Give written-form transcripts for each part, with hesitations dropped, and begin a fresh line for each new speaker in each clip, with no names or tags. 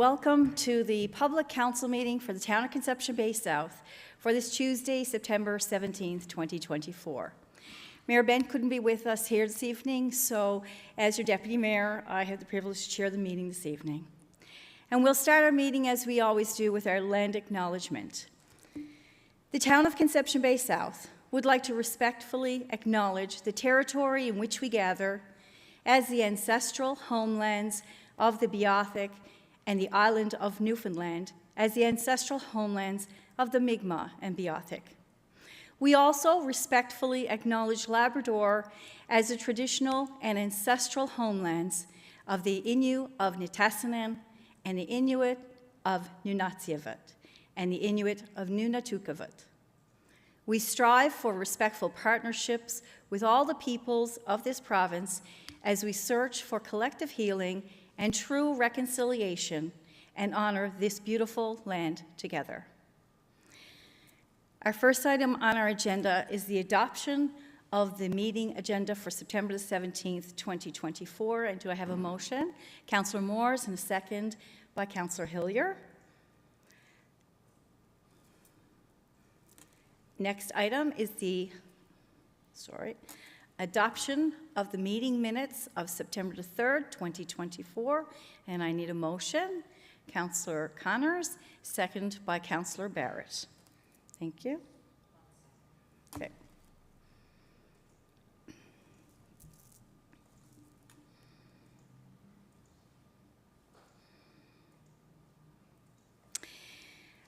welcome to the public council meeting for the Town of Conception Bay South for this Tuesday, September 17th, 2024. Mayor Ben couldn't be with us here this evening, so as your deputy mayor, I have the privilege to chair the meeting this evening. And we'll start our meeting as we always do with our land acknowledgement. The Town of Conception Bay South would like to respectfully acknowledge the territory in which we gather as the ancestral homelands of the Beothuk and the island of Newfoundland as the ancestral homelands of the Mi'kmaq and Beothuk. We also respectfully acknowledge Labrador as the traditional and ancestral homelands of the Innu of Nitassinan and the Inuit of Nunatsiavut and the Inuit of Nunatukavut. We strive for respectful partnerships with all the peoples of this province as we search for collective healing and true reconciliation and honor this beautiful land together. Our first item on our agenda is the adoption of the meeting agenda for September the 17th, 2024. And do I have a motion? Councillor Moores and a second by Councillor Hillier. Next item is the, adoption of the meeting minutes of September the 3rd, 2024, and I need a motion. Councillor Connors, second by Councillor Barrett. Thank you. Okay.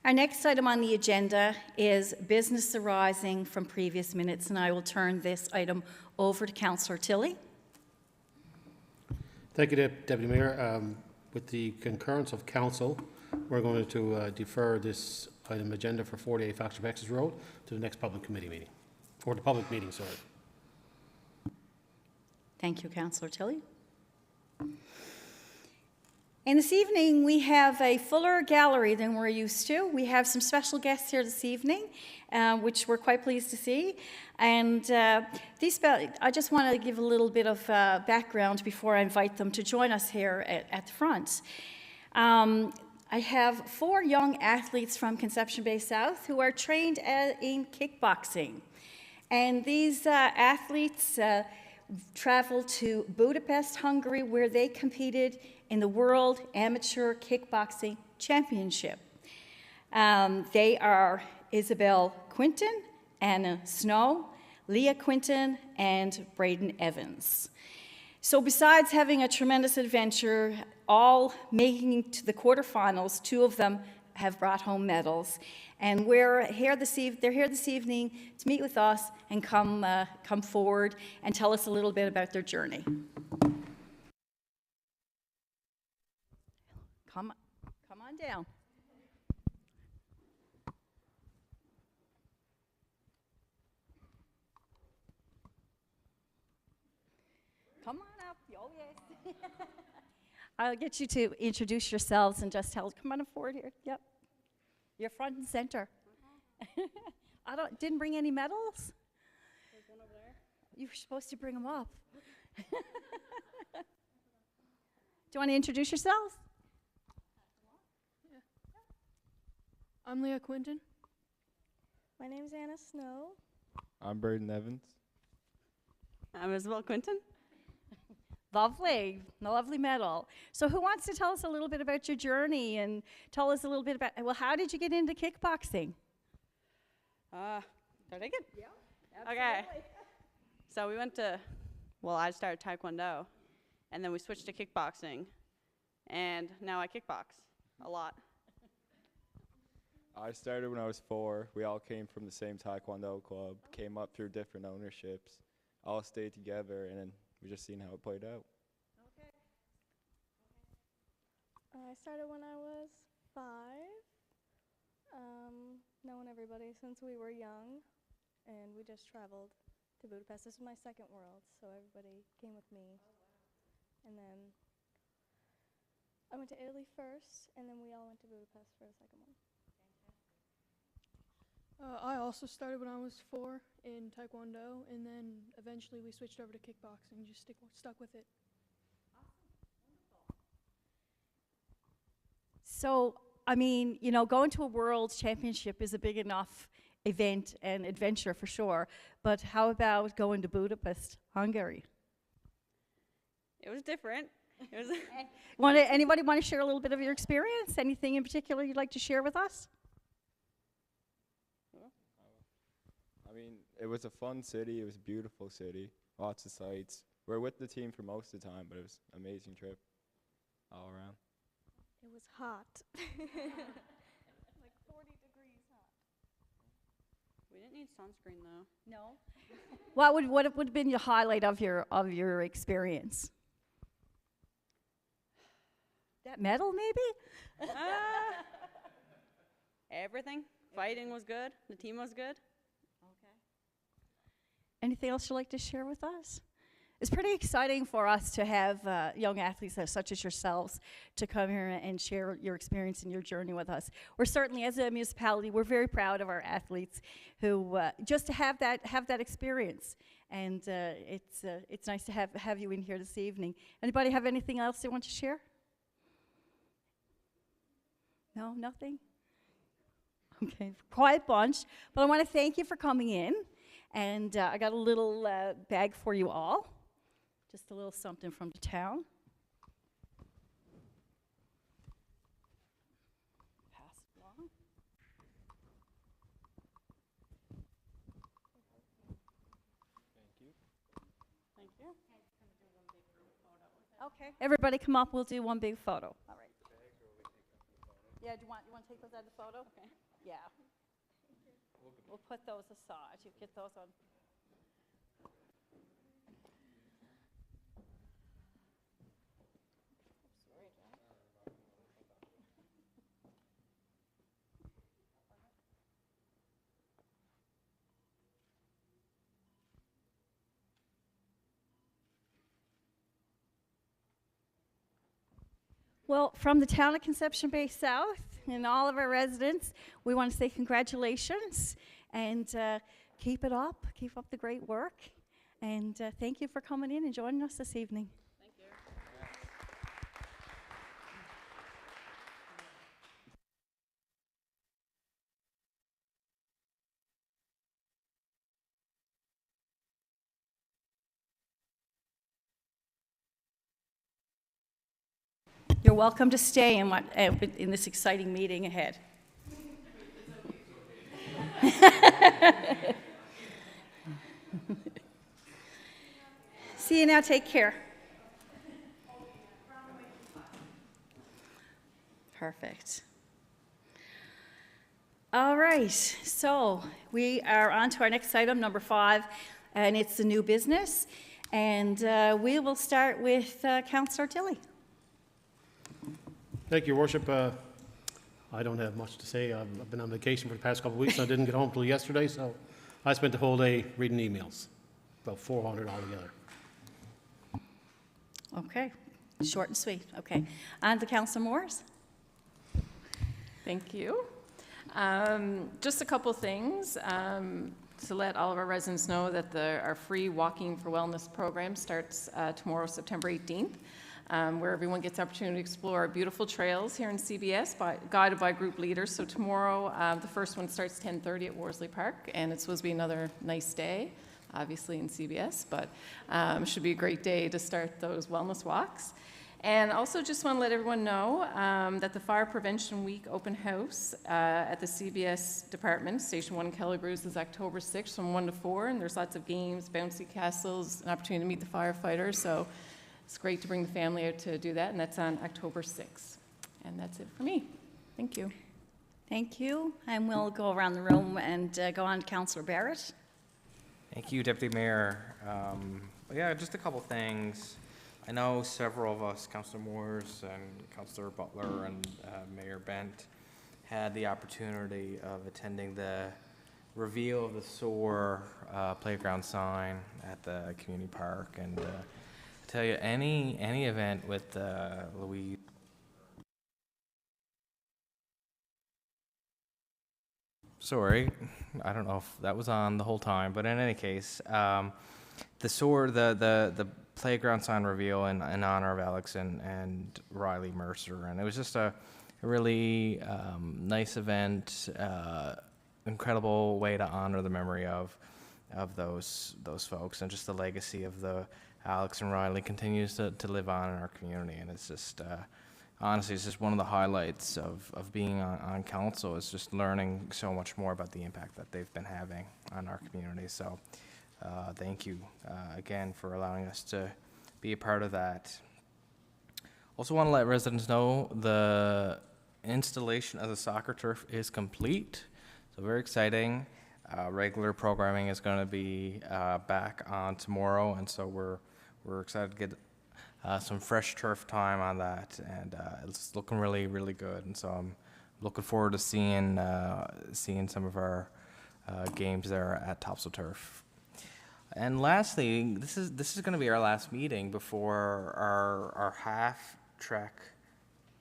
Our next item on the agenda is business arising from previous minutes, and I will turn this item over to Councillor Tilley.
Thank you, Deputy Mayor. With the concurrence of Council, we're going to defer this item agenda for 48 Foxtrot Texas Road to the next public committee meeting, or the public meeting, sorry.
Thank you, Councillor Tilley. And this evening, we have a fuller gallery than we're used to. We have some special guests here this evening, which we're quite pleased to see. And I just want to give a little bit of background before I invite them to join us here at the front. I have 4 young athletes from Conception Bay South who are trained in kickboxing. And these athletes traveled to Budapest, Hungary, where they competed in the World Amateur Kickboxing Championship. They are Isabel Quinton, Anna Snow, Leah Quinton, and Braden Evans. So besides having a tremendous adventure, all making it to the quarterfinals, 2 of them have brought home medals. And they're here this evening to meet with us and come forward and tell us a little bit about their journey. Come on down. Come on up. Oh, yes. I'll get you to introduce yourselves and just come on forward here. Yep. You're front and center. Didn't bring any medals? There's one over there. You were supposed to bring them up. Do you want to introduce yourselves?
Yeah. I'm Leah Quinton.
My name's Anna Snow.
I'm Braden Evans.
I'm Isabel Quinton.
Lovely, a lovely medal. So who wants to tell us a little bit about your journey and tell us a little bit about, well, how did you get into kickboxing?
Did I take it?
Yeah, absolutely.
Okay. So I started Taekwondo, and then we switched to kickboxing, and now I kickbox a lot.
I started when I was 4. We all came from the same Taekwondo club, came up through different ownerships, all stayed together, and then we just seen how it played out.
Okay.
I started when I was 5, knowing everybody since we were young, and we just traveled to Budapest. This was my second world, so everybody came with me. And then I went to Italy first, and then we all went to Budapest for the second one.
I also started when I was 4 in Taekwondo, and then eventually we switched over to kickboxing, just stuck with it.
So, I mean, going to a World Championship is a big enough event and adventure for sure, but how about going to Budapest, Hungary?
It was different. It was
Anybody want to share a little bit of your experience? Anything in particular you'd like to share with us?
I mean, it was a fun city. It was a beautiful city. Lots of sights. We were with the team for most of the time, but it was an amazing trip all around.
It was hot. Like 40 degrees hot.
we didn't need sunscreen though.
No. What would have been your highlight of your experience? That medal, maybe?
Everything. Fighting was good. The team was good.
Anything else you'd like to share with us? It's pretty exciting for us to have young athletes such as yourselves to come here and share your experience and your journey with us. We're certainly, as a municipality, we're very proud of our athletes who just to have that experience. And it's nice to have you in here this evening. Anybody have anything else they want to share? No, nothing? Okay, quiet bunch. But I want to thank you for coming in. And I got a little bag for you all. Just a little something from the town. Pass it along.
Thank you.
Okay, everybody come up, we'll do one big photo. All right. Yeah, do you want to take those out of the photo?
Okay.
Yeah. We'll put those aside. You get those on. Well, from the town of Conception Bay South and all of our residents, we want to say congratulations and keep it up, keep up the great work. And thank you for coming in and joining us this evening.
Thank you.
You're welcome to stay in this exciting meeting ahead. See you now. Take care. Perfect. All right. So we are on to our next item, number 5, and it's the new business. And we will start with Councillor Tilley.
Thank you, Your Worship. I don't have much to say. I've been on vacation for the past couple of weeks, and I didn't get home till yesterday, so I spent the whole day reading emails, about 400 altogether.
Okay, short and sweet. Okay, on to Councillor Morris.
Thank you. Just a couple things to let all of our residents know that our free Walking for Wellness program starts tomorrow, September 18th. Where everyone gets the opportunity to explore our beautiful trails here in CBS, guided by group leaders. So tomorrow, the first one starts 10:30 at Worsley Park, and it's supposed to be another nice day, obviously in CBS, but it should be a great day to start those wellness walks. And also just want to let everyone know that the Fire Prevention Week open house at the CBS department, Station 1 Kelligrews, is October 6th from 1 to 4, and there's lots of games, bouncy castles, an opportunity to meet the firefighters. So it's great to bring the family out to do that, and that's on October 6th. And that's it for me. Thank you.
Thank you, and we'll go around the room and go on to Councillor Barrett.
Thank you, Deputy Mayor. Yeah, just a couple things. I know several of us, Councillor Moores and Councillor Butler and Mayor Bent, had the opportunity of attending the reveal of the SOAR playground sign at the community park. And I tell you, any event with Louise. Sorry, I don't know if that was on the whole time, but in any case, the SOAR, the playground sign reveal in honor of Alex and Riley Mercer, and it was just a really nice event, incredible way to honor the memory of those folks, and just the legacy of the Alex and Riley continues to live on in our community. And it's just honestly, it's just one of the highlights of being on council, is just learning so much more about the impact that they've been having on our community. So thank you again for allowing us to be a part of that. Also want to let residents know the installation of the soccer turf is complete. So very exciting. Regular programming is going to be back on tomorrow, and so we're excited to get some fresh turf time on that, and it's looking really, really good. And so I'm looking forward to seeing some of our games there at Topsail Turf. And lastly, this is going to be our last meeting before our half trek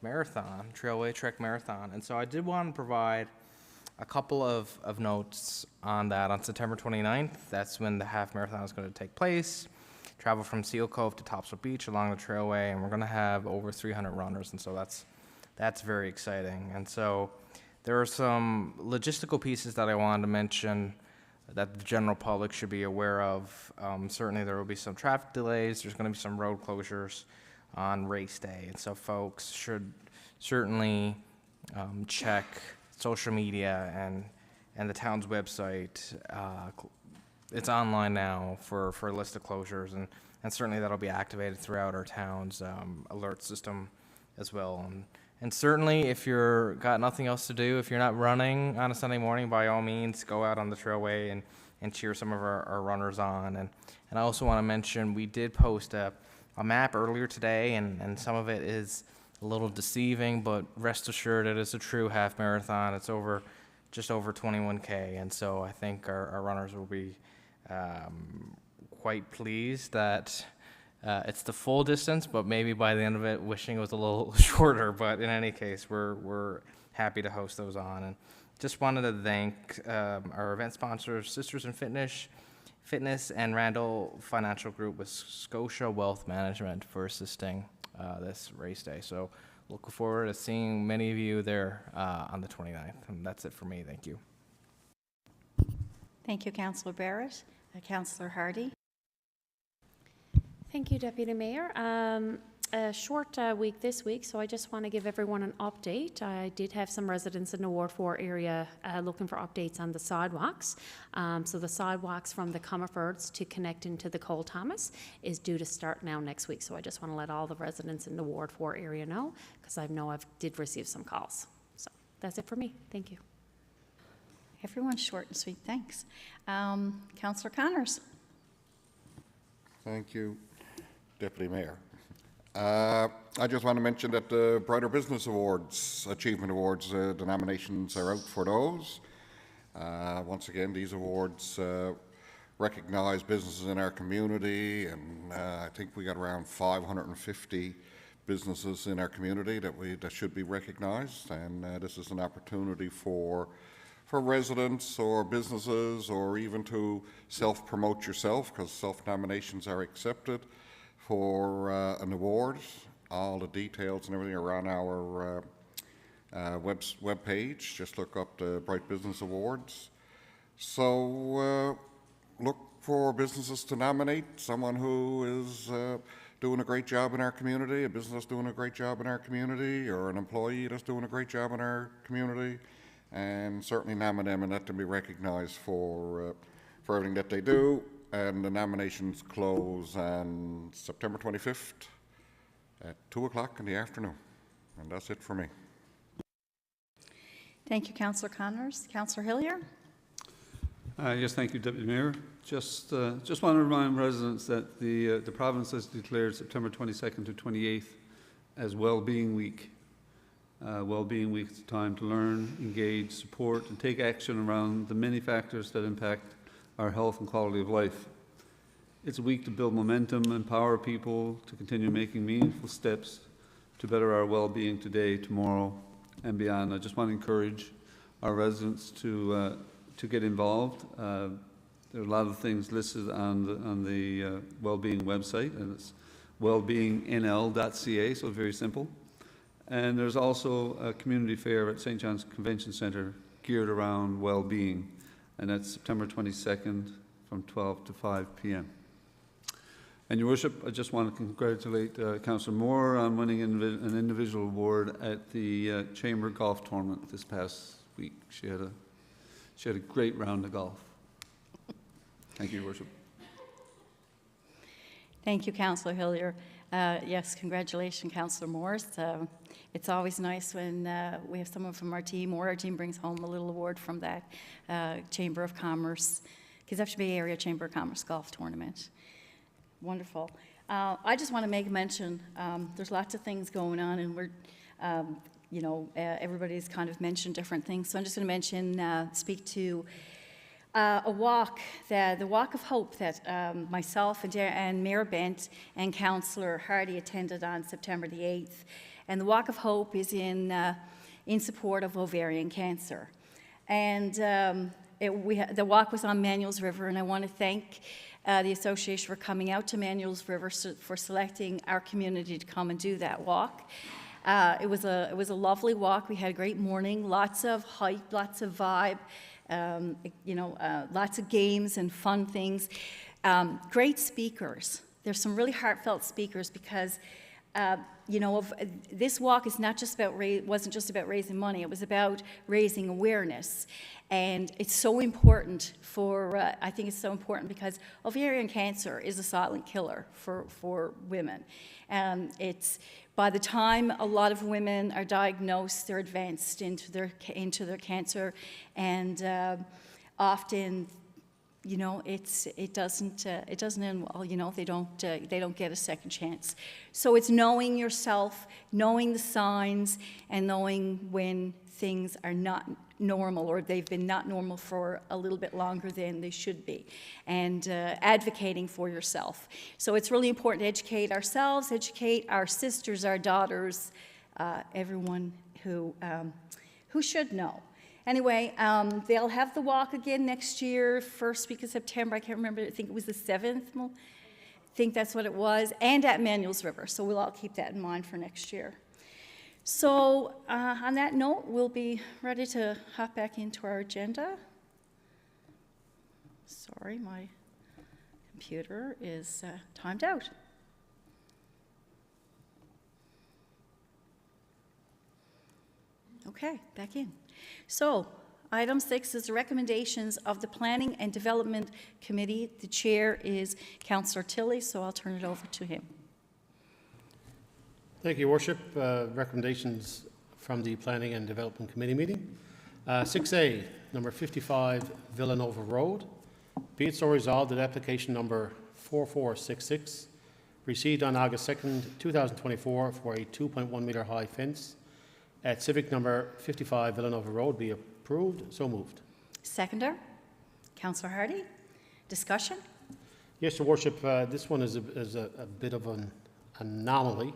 marathon, Trailway Trek Marathon. And so I did want to provide a couple of notes on that. On September 29th, that's when the half marathon is going to take place. Travel from Seal Cove to Topsail Beach along the trailway, and we're going to have over 300 runners, and so that's very exciting. And so there are some logistical pieces that I wanted to mention that the general public should be aware of. Certainly there will be some traffic delays. There's going to be some road closures on race day, and so folks should certainly check social media and the town's website. It's online now for a list of closures, and certainly that'll be activated throughout our town's alert system as well. And certainly if you're got nothing else to do, if you're not running on a Sunday morning, by all means, go out on the trailway and cheer some of our runners on. And I also want to mention, we did post a map earlier today, and some of it is a little deceiving, but rest assured it is a true half marathon. It's just over 21K, and so I think our runners will be quite pleased that it's the full distance, but maybe by the end of it, wishing it was a little shorter. But in any case, we're happy to host those on. And just wanted to thank our event sponsors, Sisters in Fitness and Randall Financial Group with Scotia Wealth Management for assisting this race day. So looking forward to seeing many of you there on the 29th. And that's it for me. Thank you.
Thank you, Councillor Barrett. Councillor Hardy.
Thank you, Deputy Mayor. A short week this week, so I just want to give everyone an update. I did have some residents in the Ward 4 area looking for updates on the sidewalks. So the sidewalks from the Comerfords to connect into the Cole Thomas is due to start now next week. So I just want to let all the residents in the Ward 4 area know, because I know I did receive some calls. So that's it for me. Thank you.
Everyone's short and sweet, thanks. Councillor Connors.
Thank you, Deputy Mayor. I just want to mention that the Brighter Business Awards, Achievement Awards, the nominations are out for those. Once again, these awards recognise businesses in our community, and I think we got around 550 businesses in our community that should be recognised, and this is an opportunity for residents or businesses, or even to self-promote yourself, because self-nominations are accepted for an award. All the details and everything are on our web page. Just look up the Bright Business Awards. So look for businesses to nominate someone who is doing a great job in our community, a business doing a great job in our community, or an employee that's doing a great job in our community, and certainly nominate them and let them be recognized for everything that they do. And the nominations close on September 25th at 2 o'clock in the afternoon. And that's it for me.
Thank you, Councillor Connors. Councillor Hillier.
Yes, thank you, Deputy Mayor. Just want to remind residents that the province has declared September 22nd to 28th as Wellbeing Week. Wellbeing Week is a time to learn, engage, support, and take action around the many factors that impact our health and quality of life. It's a week to build momentum, empower people to continue making meaningful steps to better our well-being today, tomorrow, and beyond. I just want to encourage our residents to get involved. There are a lot of things listed on the Wellbeing website, and it's wellbeingnl.ca, so very simple. And there's also a community fair at St. John's Convention Centre geared around well-being, and that's September 22nd from 12 to 5 p.m. And Your Worship, I just want to congratulate Councillor Moore on winning an individual award at the Chamber Golf Tournament this past week. She had a great round of golf. Thank you, Your Worship.
Thank you, Councillor Hillier. Yes, congratulations, Councillor Morris. It's always nice when we have someone from our team or our team brings home a little award from that Chamber of Commerce, Conception Bay Area Chamber of Commerce Golf Tournament. Wonderful. I just want to make mention, there's lots of things going on, and we're, everybody's kind of mentioned different things. So I'm just going to mention, speak to a walk, the Walk of Hope that myself and Mayor Bent and Councillor Hardy attended on September the 8th. And the Walk of Hope is in support of ovarian cancer. And the walk was on Manuel's River, and I want to thank the association for coming out to Manuel's River for selecting our community to come and do that walk. It was a lovely walk. We had a great morning, lots of hype, lots of vibe, lots of games and fun things. Great speakers. There's some really heartfelt speakers because this walk is not just about wasn't just about raising money. It was about raising awareness, and it's so important for. I think it's so important because ovarian cancer is a silent killer for women. It's by the time a lot of women are diagnosed, they're advanced into their cancer, and often. It doesn't end well. They don't get a second chance. So it's knowing yourself, knowing the signs, and knowing when things are not normal or they've been not normal for a little bit longer than they should be, and advocating for yourself. So it's really important to educate ourselves, educate our sisters, our daughters, everyone who should know. Anyway, they'll have the walk again next year, first week of September. I can't remember. I think it was the 7th. I think that's what it was. And at Manuel's River. So we'll all keep that in mind for next year. So on that note, we'll be ready to hop back into our agenda. Sorry, my computer is timed out. Okay, back in. So, item 6 is the recommendations of the Planning and Development Committee. The chair is Councillor Tilley, so I'll turn it over to him.
Thank you, Your Worship. Recommendations from the Planning and Development Committee meeting. 6A, number 55 Villanova Road. Be it so resolved that application number 4466, received on August 2nd, 2024 for a 2.1 metre high fence at Civic number 55 Villanova Road be approved. So moved.
Seconder, Councillor Hardy. Discussion?
Yes, Your Worship. This one is a bit of an anomaly.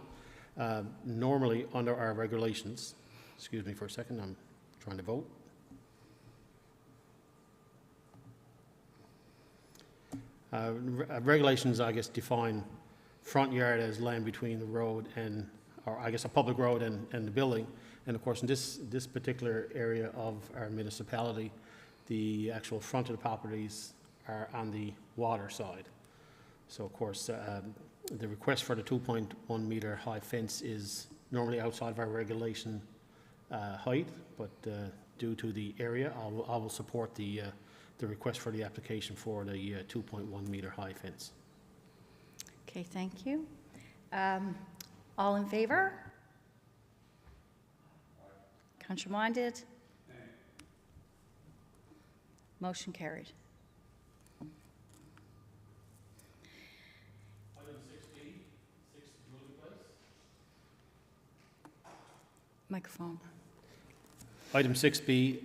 Normally, under our regulations, excuse me for a second, I'm trying to vote. Regulations, I guess, define front yard as land between the road and, or I guess a public road and the building. And of course, in this particular area of our municipality, the actual front of the properties are on the water side. So of course, the request for the 2.1 metre high fence is normally outside of our regulation height, but due to the area, I will support the request for the application for the 2.1 metre high fence.
Okay, thank you. All in favor? Contrary-minded? Motion carried.
Item 6B, 6 Julia Place.
Microphone.
Item 6B,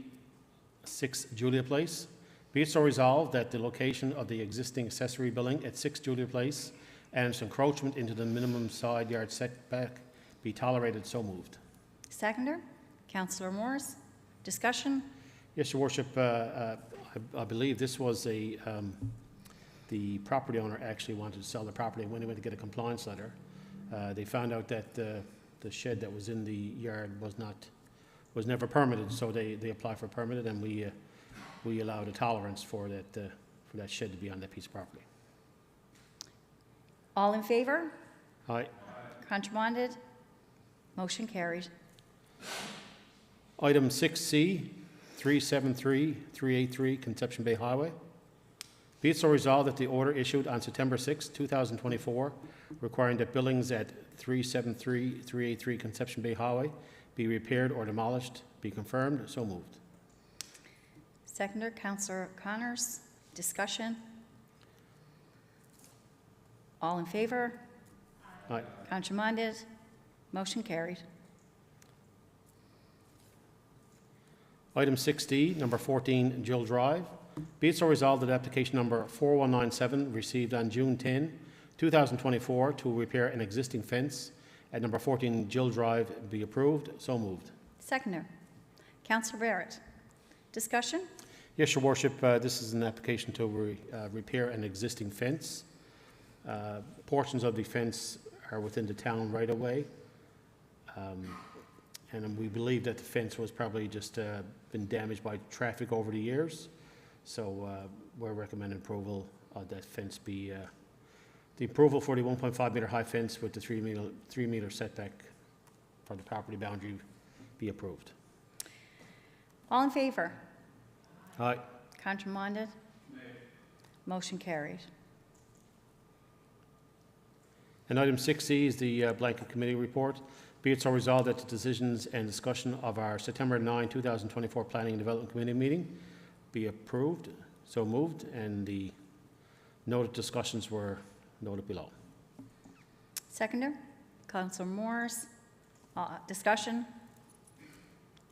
6 Julia Place. Be it so resolved that the location of the existing accessory building at 6 Julia Place and its encroachment into the minimum side yard setback be tolerated. So moved.
Seconder, Councillor Morris. Discussion?
Yes, Your Worship. I believe this was the property owner actually wanted to sell the property, and when they went to get a compliance letter, they found out that the shed that was in the yard was never permitted, so they applied for a permit, and we allowed a tolerance for that shed to be on that piece of property.
All in favor?
Aye.
Contramanded? Motion carried.
Item 6C, 373-383 Conception Bay Highway. Be it so resolved that the order issued on September 6, 2024, requiring that buildings at 373-383 Conception Bay Highway be repaired or demolished be confirmed. So moved.
Seconder, Councillor Connors. Discussion? All in favor?
Aye.
Contramanded? Motion carried.
Item 6D, number 14 Jill Drive. Be it so resolved that application number 4197 received on June 10, 2024 to repair an existing fence at number 14 Jill Drive be approved. So moved.
Seconder, Councillor Barrett. Discussion?
Yes, Your Worship, this is an application to repair an existing fence. Portions of the fence are within the town right away. And we believe that the fence was probably just been damaged by traffic over the years. So we're recommending approval of that fence be, the approval for the 1.5 meter high fence with the 3 meter setback from the property boundary be approved.
All in favor?
Aye.
Contramanded? Motion carried.
And item 6C is the blanket committee report. Be it so resolved that the decisions and discussion of our September 9, 2024 Planning and Development Committee meeting be approved. So moved, and the noted discussions were noted below.
Seconder, Councillor Morris. Discussion?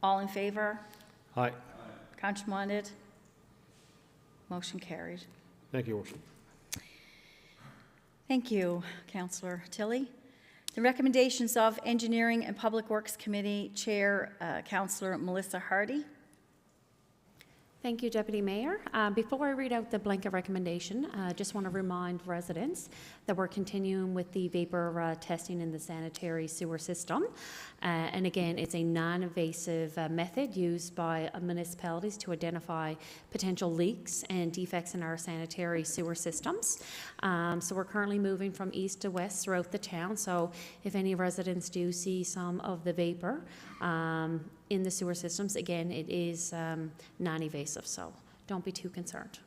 All in favor?
Aye.
Contramanded? Motion carried.
Thank you, Your Worship.
Thank you, Councillor Tilley. The recommendations of Engineering and Public Works Committee Chair, Councillor Melissa Hardy.
Thank you, Deputy Mayor. Before I read out the blanket recommendation, I just want to remind residents that we're continuing with the vapor testing in the sanitary sewer system. And again, it's a non-invasive method used by municipalities to identify potential leaks and defects in our sanitary sewer systems. So we're currently moving from east to west throughout the town. So if any residents do see some of the vapor, in the sewer systems, again, it is non-evasive, so don't be too concerned.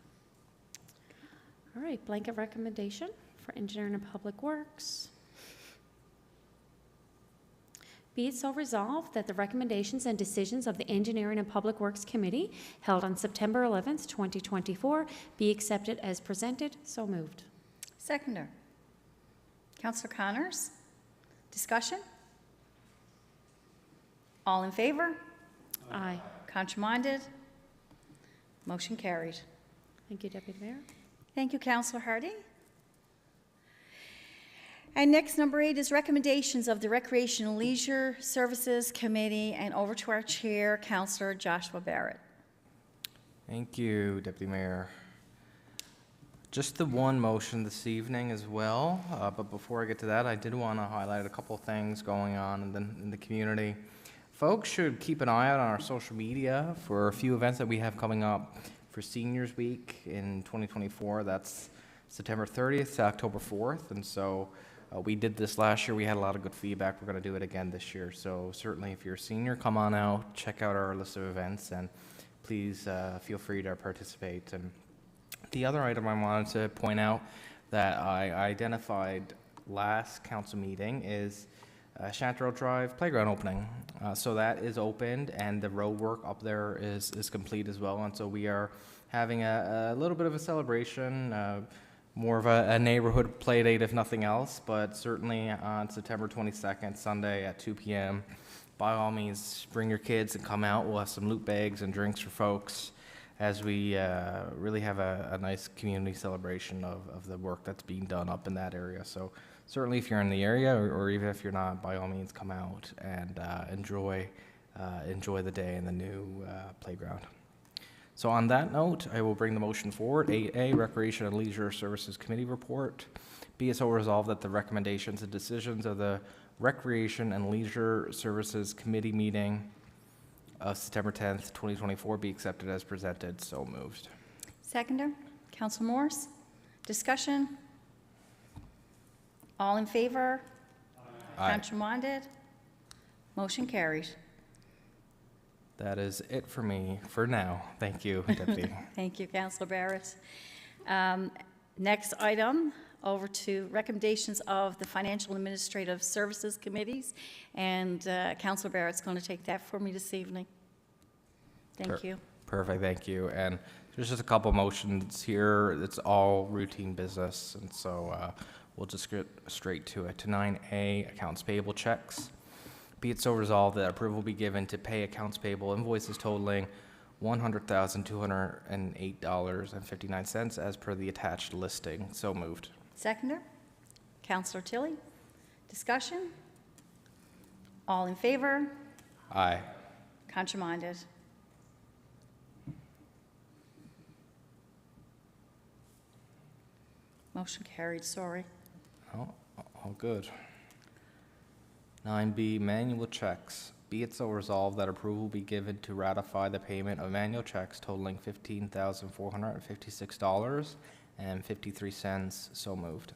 All right, blanket recommendation for Engineering and Public Works. Be it so resolved that the recommendations and decisions of the Engineering and Public Works Committee held on September 11th, 2024 be accepted as presented. So moved.
Seconder, Councillor Connors. Discussion? All in favor?
Aye.
Contramanded? Motion carried.
Thank you, Deputy Mayor.
Thank you, Councillor Hardy. And next, number 8 is recommendations of the Recreation and Leisure Services Committee, and over to our chair, Councillor Joshua Barrett.
Thank you, Deputy Mayor. Just the one motion this evening as well, but before I get to that, I did want to highlight a couple things going on in the community. Folks should keep an eye out on our social media for a few events that we have coming up for Seniors Week in 2024. That's September 30th to October 4th, and so we did this last year. We had a lot of good feedback. We're going to do it again this year. So certainly if you're a senior, come on out, check out our list of events, and please feel free to participate. And the other item I wanted to point out that I identified last council meeting is Chanterelle Drive Playground opening. So that is opened, and the road work up there is complete as well. And so we are having a little bit of a celebration, more of a neighborhood play date if nothing else, but certainly on September 22nd, Sunday at 2 p.m., by all means, bring your kids and come out. We'll have some loot bags and drinks for folks as we really have a nice community celebration of the work that's being done up in that area. So certainly if you're in the area, or even if you're not, by all means come out and enjoy the day in the new playground. So on that note, I will bring the motion forward. 8A, Recreation and Leisure Services Committee Report. Be it so resolved that the recommendations and decisions of the Recreation and Leisure Services Committee meeting of September 10th, 2024 be accepted as presented. So moved.
Seconder, Councillor Morse. Discussion? All in favor?
Aye.
Contramanded? Motion carried.
That is it for me for now. Thank you, Deputy.
Thank you, Councillor Barrett. Next item, over to recommendations of the Financial Administrative Services Committees, and Councillor Barrett's going to take that for me this evening. Thank you.
Perfect, thank you. And there's just a couple motions here. It's all routine business, and so we'll just get straight to it. To 9A, accounts payable checks. Be it so resolved that approval be given to pay accounts payable invoices totaling $100,208.59 as per the attached listing. So moved.
Seconder, Councillor Tilley. Discussion? All in favor?
Aye.
Contramanded? Motion carried, sorry.
Oh, all good. 9B, manual checks. Be it so resolved that approval be given to ratify the payment of manual checks totaling $15,456.53. So moved.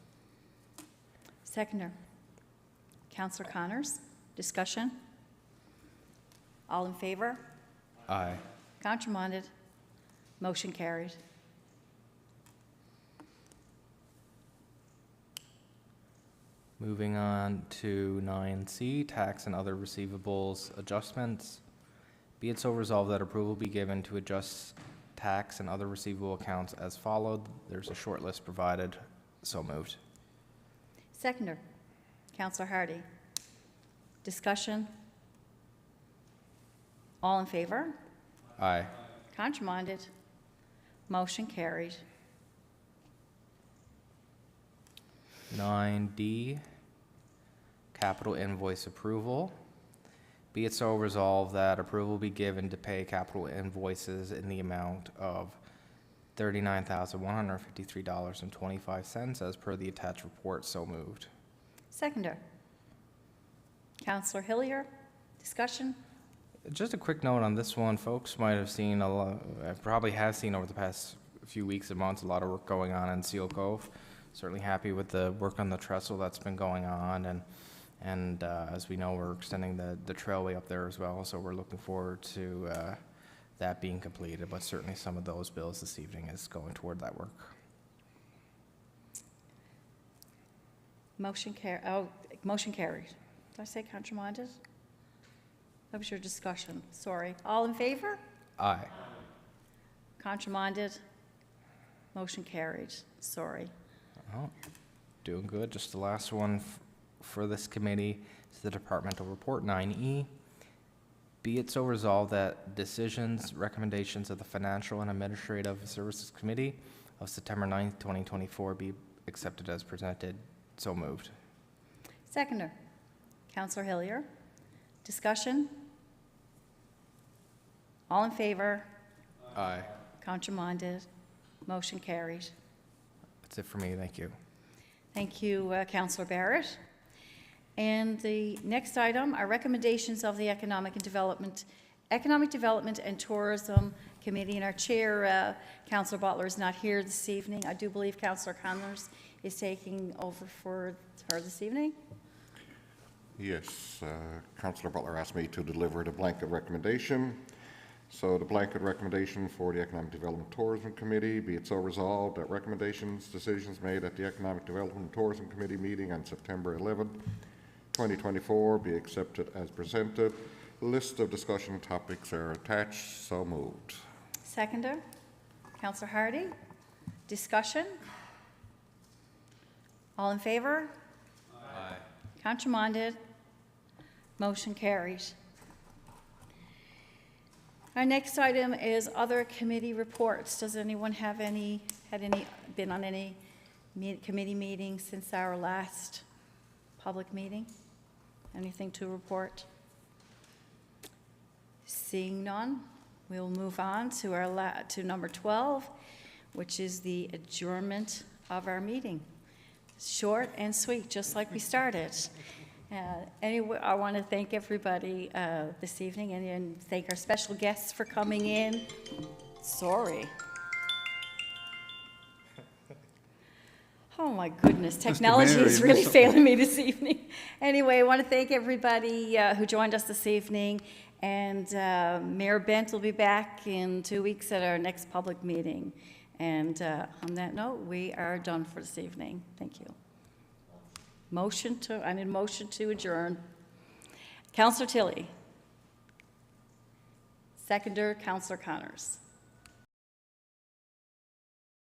Seconder, Councillor Connors. Discussion? All in favor?
Aye.
Contramanded? Motion carried.
Moving on to 9C, tax and other receivables adjustments. Be it so resolved that approval be given to adjust tax and other receivable accounts as followed. There's a short list provided. So moved.
Seconder, Councillor Hardy. Discussion? All in favor?
Aye.
Contramanded? Motion carried.
9D, capital invoice approval. Be it so resolved that approval be given to pay capital invoices in the amount of $39,153.25 as per the attached report. So moved.
Seconder, Councillor Hillier. Discussion?
Just a quick note on this one. Folks might have seen a lot, probably have seen over the past few weeks and months, a lot of work going on in Seal Cove. Certainly happy with the work on the trestle that's been going on, and as we know, we're extending the trailway up there as well, so we're looking forward to that being completed, but certainly some of those bills this evening is going toward that work.
Motion carried. Did I say contramanded? That was your discussion. Sorry. All in favor?
Aye.
Contramanded? Motion carried. Sorry.
Oh, doing good. Just the last one for this committee is the departmental report, 9E. Be it so resolved that decisions, recommendations of the Financial and Administrative Services Committee of September 9th, 2024 be accepted as presented. So moved.
Seconder, Councillor Hillier. Discussion? All in favor?
Aye.
Contramanded? Motion carried.
That's it for me. Thank you.
Thank you, Councillor Barrett. And the next item are recommendations of the Economic Development and Tourism Committee. And our chair, Councillor Butler, is not here this evening. I do believe Councillor Connors is taking over for her this evening.
Yes, Councillor Butler asked me to deliver the blanket recommendation. So the blanket recommendation for the Economic Development Tourism Committee, be it so resolved that recommendations, decisions made at the Economic Development Tourism Committee meeting on September 11, 2024 be accepted as presented. List of discussion topics are attached. So moved.
Seconder, Councillor Hardy. Discussion? All in favor?
Aye.
Contramanded? Motion carries. Our next item is other committee reports. Does anyone have been on any committee meetings since our last public meeting? Anything to report? Seeing none, we'll move on to to number 12, which is the adjournment of our meeting. Short and sweet, just like we started. Anyway, I want to thank everybody this evening and thank our special guests for coming in. Sorry. Oh, my goodness, technology
Mayor,
is
you
really
missed something.
failing me this evening. Anyway, I want to thank everybody who joined us this evening, and Mayor Bent will be back in 2 weeks at our next public meeting. And on that note, we are done for this evening. Thank you. I need a motion to adjourn. Councillor Tilley. Seconder, Councillor Connors.